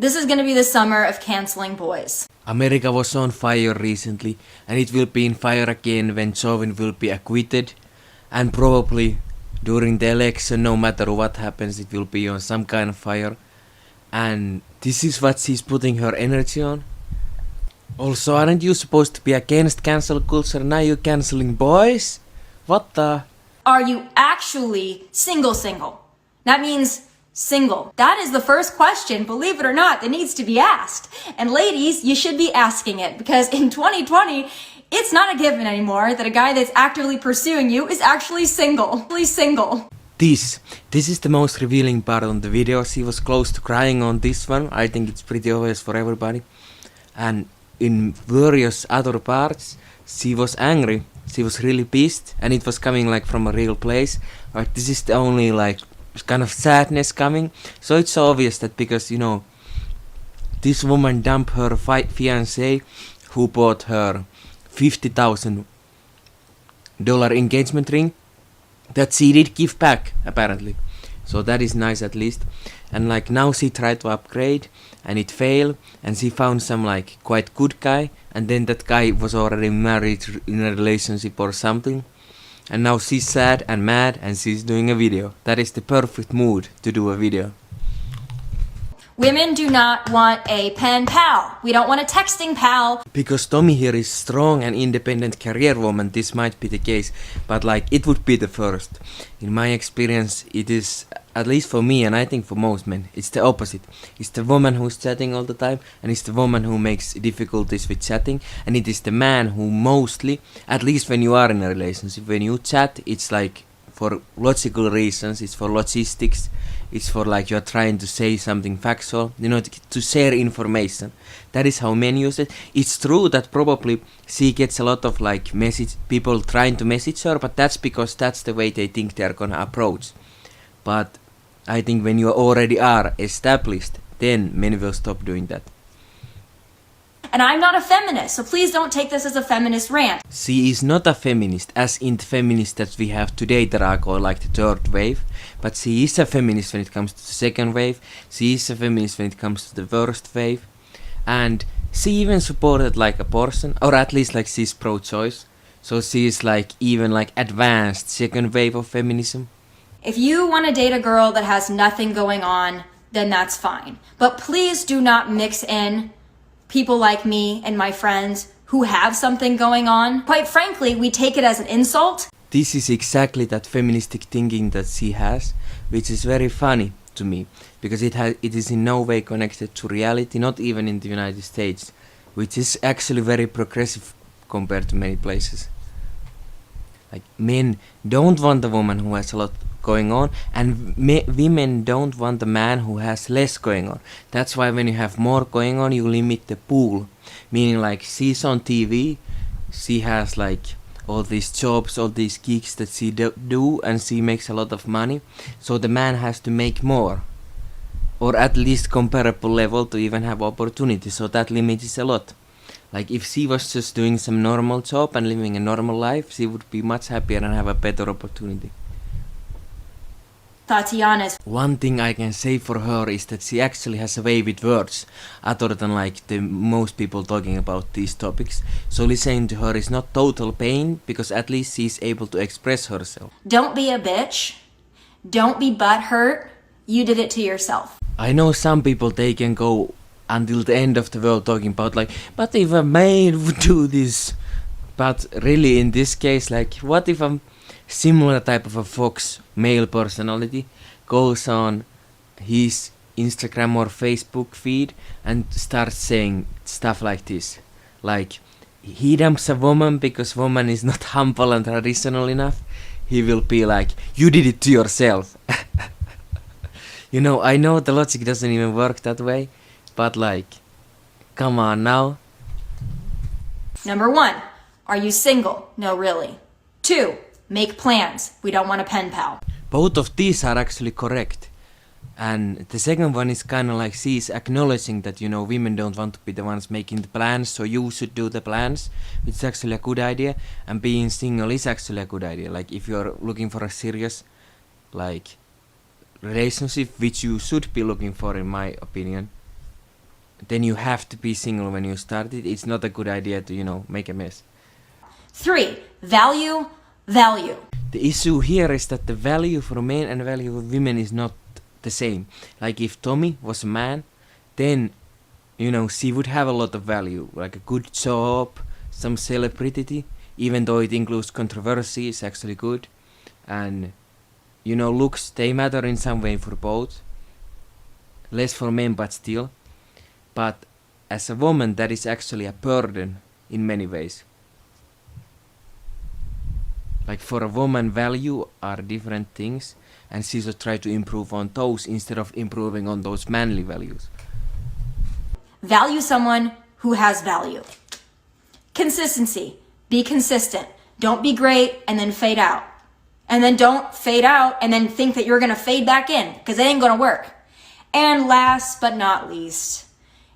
This is gonna be the summer of canceling boys. America was on fire recently, and it will be in fire again when Chauvin will be acquitted, and probably during the election, no matter what happens, it will be on some kind of fire. And this is what she's putting her energy on. Also, aren't you supposed to be against cancel culture? Now you're canceling boys? What the? Are you actually single? That means single. That is the first question, believe it or not, that needs to be asked. And ladies, you should be asking it, because in 2020, it's not a given anymore that a guy that's actively pursuing you is actually single. This is the most revealing part on the video. She was close to crying on this one. I think it's pretty obvious for everybody. And in various other parts, she was angry. She was really pissed, and it was coming like from a real place. But this is the only like kind of sadness coming. So it's obvious that because, you know, this woman dumped her fiancé who bought her $50,000 engagement ring that she did give back, apparently. So that is nice at least. And like now she tried to upgrade and it failed, and she found some like quite good guy, and then that guy was already married in a relationship or something. And now she's sad and mad and she's doing a video. That is the perfect mood to do a video. Women do not want a pen pal. We don't want a texting pal. Because Tomi here is strong and independent career woman, this might be the case, but like it would be the first. In my experience, it is, at least for me and I think for most men, it's the opposite. It's the woman who's chatting all the time, and it's the woman who makes difficulties with chatting, and it is the man who mostly, at least when you are in a relationship, when you chat, it's like for logical reasons, it's for logistics, it's for like you're trying to say something factual, you know, to share information. That is how men use it. It's true that probably she gets a lot of like people trying to message her, but that's because that's the way they think they're gonna approach. But I think when you already are established, then men will stop doing that. And I'm not a feminist, so please don't take this as a feminist rant. She is not a feminist, as in the feminists that we have today that are called like the third wave, but she is a feminist when it comes to the second wave, she is a feminist when it comes to the first wave, and she even supported like abortion, or at least like she's pro-choice, so she is like even like advanced second wave of feminism. If you want to date a girl that has nothing going on, then that's fine. But please do not mix in people like me and my friends who have something going on. Quite frankly, we take it as an insult. This is exactly that feministic thinking that she has, which is very funny to me, because it is in no way connected to reality, not even in the United States, which is actually very progressive compared to many places. Like men don't want a woman who has a lot going on, and women don't want a man who has less going on. That's why when you have more going on, you limit the pool. Meaning like she's on TV, she has like all these jobs, all these gigs that she do, and she makes a lot of money. So the man has to make more, or at least comparable level to even have opportunity. So that limits a lot. Like if she was just doing some normal job and living a normal life, she would be much happier and have a better opportunity. Tatiana's. One thing I can say for her is that she actually has a way with words, other than like the most people talking about these topics. So listening to her is not total pain, because at least she's able to express herself. Don't be a bitch. Don't be butthurt. You did it to yourself. I know some people, they can go until the end of the world talking about like, but if a man would do this? But really in this case, like, what if a similar type of a fox male personality goes on his Instagram or Facebook feed and starts saying stuff like this, like he dumps a woman because woman is not humble and traditional enough, he will be like, you did it to yourself. You know, I know the logic doesn't even work that way, but like, come on now. Number 1, are you single? No, really. 2, make plans. We don't want a pen pal. Both of these are actually correct. And the second one is kind of like she's acknowledging that, you know, women don't want to be the ones making the plans, so you should do the plans, which is actually a good idea. And being single is actually a good idea. Like if you're looking for a serious, like, relationship, which you should be looking for in my opinion. then you have to be single when you started. It's not a good idea to, make a mess. 3. Value, value. The issue here is that the value for men and value for women is not the same. Like if Tomi was a man, then, she would have a lot of value, like a good job, some celebrity, even though it includes controversy, is actually good. And, looks, they matter in some way for both. Less for men, but still. But as a woman, that is actually a burden in many ways. Like for a woman, value are different things, and she should try to improve on those instead of improving on those manly values. Value someone who has value. Consistency. Be consistent. Don't be great and then fade out. And then don't fade out and then think that you're going to fade back in, because it ain't going to work. And last but not least,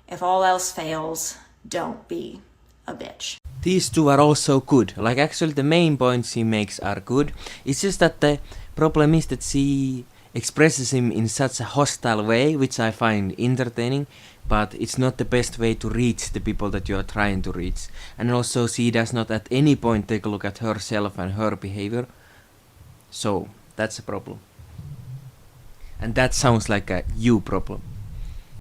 if all else fails, don't be a bitch. These two are also good. Like actually the main points she makes are good. It's just that the problem is that she expresses him in such a hostile way, which I find entertaining, but it's not the best way to reach the people that you are trying to reach. And also she does not at any point take a look at herself and her behavior. So that's a problem. And that sounds like a you problem.